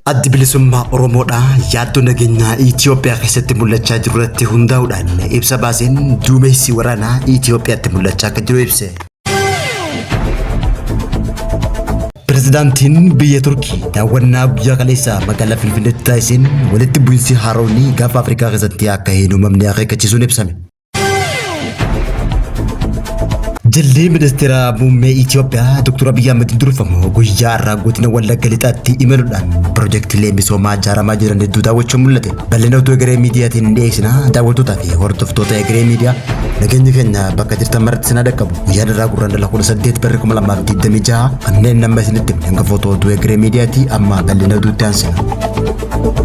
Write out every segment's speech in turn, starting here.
Addi bilisummaa Oromoodha yaaddo nageenya Itoophiyaa keessatti mul'achaa jiru irratti hundaa'uudhaan ibsa baaseen duumessi waraanaa Itoophiyaatti mul'achaa akka jiru ibse. Pirezidaantiin biyya Turkii daawwannaa guyyaa kaleessaa magaalaa Finfinneetti taasiseen walitti bu'iinsi haaroonni gaafa Afrikaa keessatti akka hin uumamne akeekkachiisuun ibsame. Jalli ministeera muummee Itoophiyaa Dr. Abiy Ahmed durfamu guyyaa irraa godina Wallagga Lixaatti imaluudhaan piroojeektiilee misoomaa ijaaramaa jiran hedduu daawwachuun mul'ate. Bal'ina oduu egeree miidiyaatiin dhiyeessina daawwattootaa fi hordoftoota egeree miidiyaa nageenya keenya bakka jirtan maratti sinaa dhaqqabu. Guyyaan irraa gurraan dhala 18 barri 2026 kanneen nama isinitti hanga footoo oduu egeree miidiyaatti amma bal'ina oduutti aansina.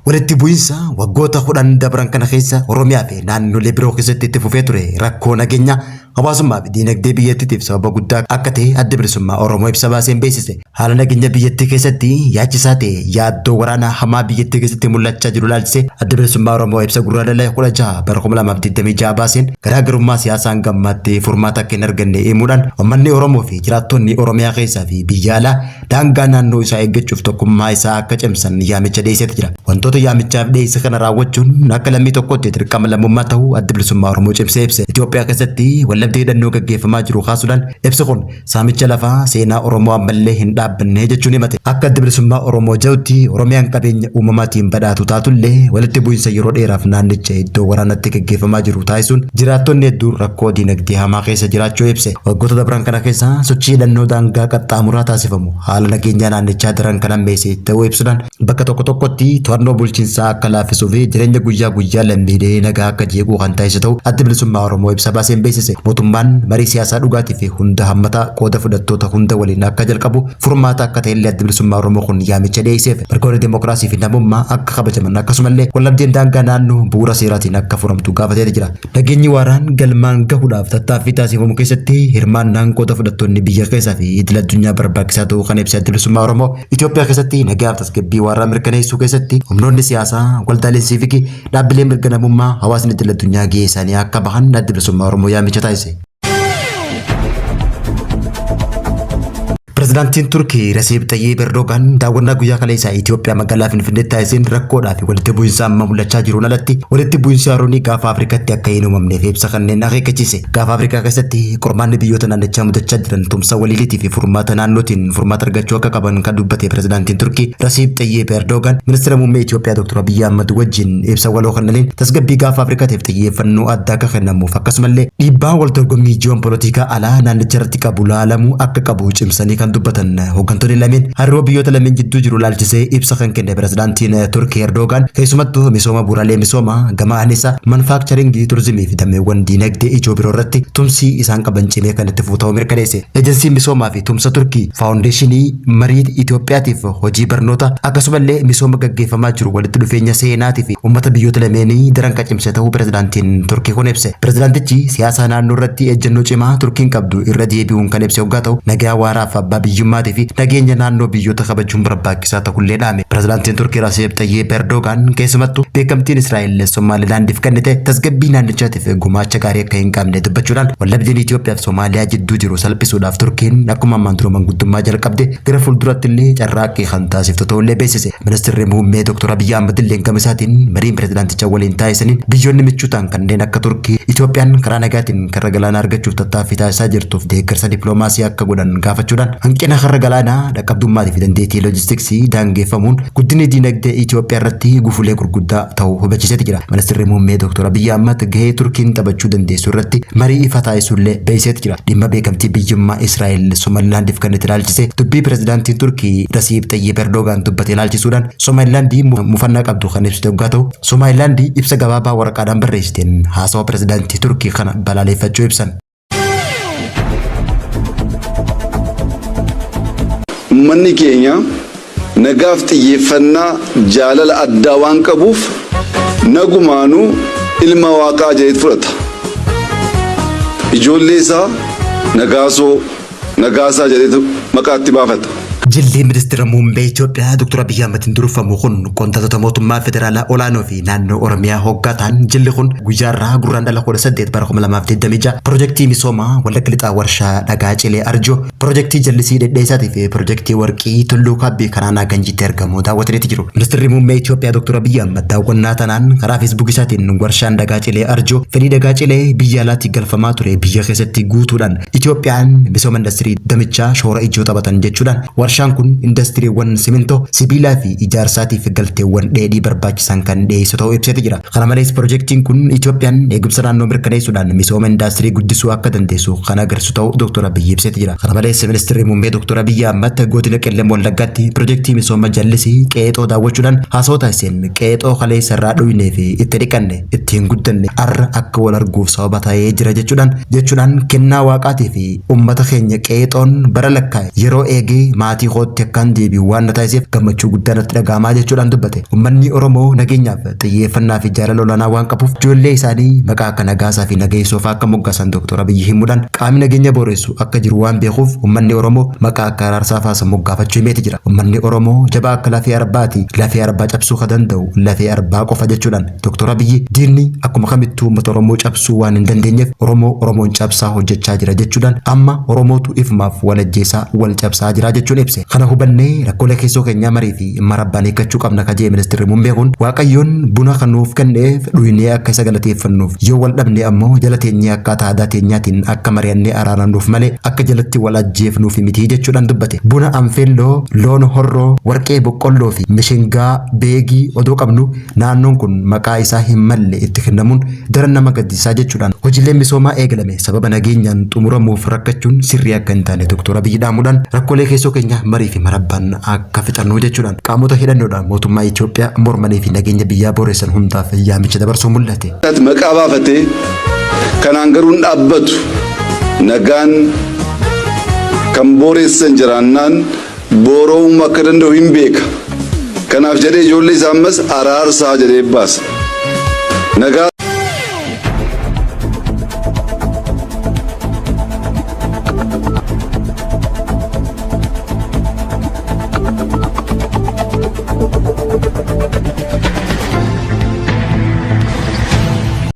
Walitti bu'iinsa waggoota 10 dabran kana keessa Oromiyaa fi naannolee biroo keessatti itti fufee ture rakkoo nageenya hawaasummaa fi diinagdee biyyattiitiif sababa guddaa akka ta'e adda bilisummaa Oromoo ibsa baaseen beeksise. Haala nageenya biyyattii keessatti yaachisaa ta'e yaaddoo waraanaa hamaa biyyattii keessatti mul'achaa jiru ilaalchisee adda bilisummaa Oromoo ibsa gurraandhala 16 bara 2026 baaseen garaagarummaa siyaasaan gammaattee furmaata akka hin arganne himuudhaan uummanni Oromoo fi jiraattonni Oromiyaa keessaa fi biyya alaa daangaa naannoo isaa eeggachuuf tokkummaa isaa akka cimsan yaamicha dhiyeessee jira. Wantoota yaamichaaf dhiyeesse kana raawwachuun akka lammii tokkotti dirqama lammummaa ta'uu adda bilisummaa Oromoo cimsee ibse. Itoophiyaa keessatti wallabdee hidhannoo gaggeeffamaa jiru kaasuudhaan ibsi kun saamicha lafaa seenaa Oromoo ammallee hin dhaabbanne jechuun himate. Akka adda bilisummaa Oromoo jedhutti Oromiyaan qabeenya uumamaatiin badhaatu taatullee walitti bu'iinsa yeroo dheeraaf naannicha iddoo waraanatti gaggeeffamaa jiru taasisuun jiraattonni hedduun rakkoo diinagdee hamaa keessa jiraachuu ibse. Waggoota dabran kana keessa sochii hidhannoo daangaa qaxxaamuraa taasifamu haala nageenyaa naannichaa daran kan hammeesse ta'uu ibsuudhaan bakka tokko tokkotti to'annoo bulchiinsaa akka laaffisuu fi jireenya guyyaa guyyaa lammiilee nagaa akka jeequu kan taasisu ta'uu adda bilisummaa Oromoo ibsa baaseen beeksise. Mootummaan marii siyaasaa dhugaatii fi hunda hammataa qooda fudhattoota hunda waliin akka jalqabu furmaata akka ta'ellee adda bilisummaa Oromoo kun yaamicha dhiyeesseef. Mirgoonni dimokiraasii fi namummaa akka kabajaman akkasumallee wallabdeen daangaa naannoo bu'uura seeraatiin akka furamtu gaafatee jira. Nageenyi waaraan galmaan gahuudhaaf tattaaffii taasifamu keessatti hirmaannaan qooda fudhattoonni biyya keessaa fi idil addunyaa barbaachisaa ta'uu kan ibse adda bilisummaa Oromoo Itoophiyaa keessatti nagaa fi tasgabbii waaraa mirkaneessuu keessatti humnoonni siyaasaa waldaaleen siivikii dhaabbileen mirga namummaa hawaasni idil addunyaa gahee isaanii akka bahan adda bilisummaa Oromoo yaamicha taasise. Pirezidaantiin Turkii Rasiib Tayyip Erdogan daawwannaa guyyaa kaleessaa Itoophiyaa magaalaa Finfinneetti taasiseen rakkoodhaa fi walitti bu'iinsa amma mul'achaa jiruun alatti walitti bu'iinsi haaroonni gaafa Afrikaatti akka hin uumamneef ibsa kanneen akeekkachiise. Gaafa Afrikaa keessatti qormaanni biyyoota naannichaa mudachaa jiran tumsa waliiliitii fi furmaata naannootiin furmaata argachuu akka qaban kan dubbate Pirezidaantiin Turkii Rasiib Tayyip Erdogan ministeera muummee Itoophiyaa Dr. Abiy Ahmed wajjin ibsa waloo kennaniin tasgabbii gaafa Afrikaatiif xiyyeeffannoo addaa akka kennamuuf akkasumallee dhiibbaa wal dorgommii ji'opolitikaa alaa naannicha irratti qabu laalamuu akka qabu cimsanii kan dubbatan hooggantoonni lameen hariiroo biyyoota lameen jidduu jiru laalchisee ibsa kan kenne Pirezidaantiin Turkii Erdogan keessumattuu misooma bu'uuraalee misoomaa gama anniisaa manufaaktcharingii turizimii fi dameewwan diinagdee ijoo biroo irratti tumsi isaan qaban cimee kan itti fufu ta'uu mirkaneesse. Ejensiin misoomaa fi tumsa Turkii faawundeeshinii marii Itoophiyaatiif hojii barnoota akkasumallee misooma gaggeeffamaa jiru walitti dhufeenya seenaatii fi uummata biyyoota lameenii daran kan cimse ta'uu Pirezidaantiin Turkii kun ibse. Pirezidaantichi siyaasa naannoo irratti ejjennoo cimaa Turkiin qabdu irra deebi'uun kan ibse hoggaa ta'u nagaa waaraaf abbaa biyyummaatii fi nageenya naannoo biyyoota kabajuun barbaachisaa ta'ullee dhaame. Pirezidaantiin Turkii Rasiib Tayyip Erdogan keessumattuu beekamtiin Israa'el Somaalilaandiif kennite tasgabbii naannichaatiif gumaacha gaarii akka hin qabne dubbachuudhaan wallabdeen Itoophiyaa fi Somaaliyaa jidduu jiru salphisuudhaaf Turkiin akkuma ammaan dura manguddummaa jalqabde gara fuulduratti illee carraaqqii kan taasiftu ta'ullee beeksise. Ministeerri muummee Dr. Abiy Ahmed illee gama isaatiin mariin pirezidaanticha waliin taasisaniin biyyoonni michuutaan kanneen akka Turkii Itoophiyaan karaa nagaatiin karra galaanaa argachuuf tattaaffii taasisaa jirtuuf deeggarsa dippiloomaasii akka godhan gaafachuudhaan hanqina karra galaanaa dhaqqabdummaatii fi dandeettii loojistiksii daangeffamuun guddinni diinagdee Itoophiyaa irratti gufulee gurguddaa ta'uu hubachiisee jira. Ministeerri muummee Dr. Abiy Ahmed gahee Turkiin taphachuu dandeessu irratti marii ifa taasisuullee beeksisee jira. Dhimma beekamtii biyyummaa Israa'el Somaalilaandiif kan itti ilaalchise dubbii Pirezidaantiin Turkii Rasiib Tayyip Erdogan dubbate ilaalchisuudhaan Somaalilaandii mufannaa qabdu kan ibsite hoggaa ta'u Somaalilaandii ibsa gabaabaa waraqaadhaan barreessiteen haasawa Pirezidaantii Turkii kana balaaleffachuu ibsan. Manni keenya nagaaf xiyyeeffannaa jaalala addaa waan qabuuf nagumaanuu ilma waaqaa jedhee fudhata. Ijoollee isaa nagaasaa jedhee maqaatti baafata. Jilli ministeera muummee Itoophiyaa Dr. Abiy Ahmed durfamu kun qondaaltota mootummaa federaalaa olaanoo fi naannoo Oromiyaa hoggatan jilli kun guyyaarraa gurraandhala 18 bara 2026 piroojeektii misoomaa Wallagga Lixaa warshaa dhagaa cilee arjoo piroojeektii jallisii dhedheessaatii fi piroojeektii warqii tulluu kaabbii kanaanaa ganjiitti argamu daawwataniiti jiru. Ministeerri muummee Itoophiyaa Dr. Abiy Ahmed daawwannaa tanaan karaa feesbuukii isaatiin warshaan dhagaa cilee arjoo fedhii dhagaa cilee biyya alaatti galfamaa ture biyya keessatti guutuudhaan Itoophiyaan misooma industirii damichaa shoora ijoo taphatan jechuudhaan warshaan kun industiriiwwan simintoo sibiilaa fi ijaarsaatiif galteewwan dheedhii barbaachisan kan dhiyeessu ta'uu ibseeti jira. Kana malees piroojeektiin kun Itoophiyaan eegumsa naannoo mirkaneessuudhaan misooma industirii guddisuu akka dandeessu kan agarsiisu ta'uu Dr. Abiy ibseeti jira. Kana malees ministeerri muummee Dr. Abiy Ahmed godina Qellem Wallaggaatti piroojeektii misooma jallisii qeexoo daawwachuudhaan haasoo taasiseen qeexoo kaleessa irraa dhuyinee fi itti dhiqanne ittiin guddanne arra akka wal arguuf sababa ta'ee jira jechuudhaan kennaa waaqaatii fi uummata keenya qeexoon bara lakkaa'e yeroo eegee maatii kootti akkaan deebi'u waan na taasiseef gammachuu guddaan natti dhaga'amaa jechuudhaan dubbate. Uummanni Oromoo nageenyaaf xiyyeeffannaa fi jaalala olaanaa waan qabuuf ijoollee isaanii maqaa akka nagaasaa fi nageessoof akka moggaasan Dr. Abiy himuudhaan qaamni nageenya booressu akka jiru waan beekuuf uummanni Oromoo maqaa akka araarsaa faasa moggaafachuu himeeti jira. Uummanni Oromoo jabaa akka lafee arbaati lafee arbaa cabsuu ka danda'u lafee arbaa qofa jechuudhaan Dr. Abiy diinni akkuma kamittuu uummata Oromoo cabsuu waan hin dandeenyeef Oromoon cabsaa hojjechaa jira jechuudhaan amma Oromootu ifumaaf wal ajjeesaa wal cabsaa jira jechuun ibse. Kana hubannee rakkoolee keessoo keenyaa marii fi marabbaan eeggachuu qabna kajee ministeerri muummee kun waaqayyoon buna kan nuuf kenneef dhuyinee akka isa galateeffannuuf yoo wal dhabne ammoo jala teenyee akkaataa aadaa teenyaatiin akka mari'annee araarannuuf malee akka jalatti wal ajjeefnuuf miti jechuudhaan dubbate. Buna anfeelloo loon horroo warqee boqqolloo fi mishingaa beegii odoo qabnu naannoon kun maqaa isaa hin malle itti kennamuun daran nama gaddisiisaa jechuudhaan hojiileen misoomaa eegalame sababa nageenyaan xumuramuuf rakkachuun sirrii akka hin taane Dr. Abiy dhaamuudhaan rakkoolee keessoo keenya marii fi marabbaan akka fixannuu jechuudhaan qaamota hidhannoodhaan mootummaa Itoophiyaa mormanii fi nageenya biyyaa booressan hundaaf yaamicha dabarsuu mul'ate. Maqaa baafatee kanaan garuu hin dhaabbatu nagaan kan booressan jiraannaan boora'uu akka danda'u hin beeka. Kanaaf jedhee ijoollee isaa ammas araarsaa jedhee baasa. Nagaa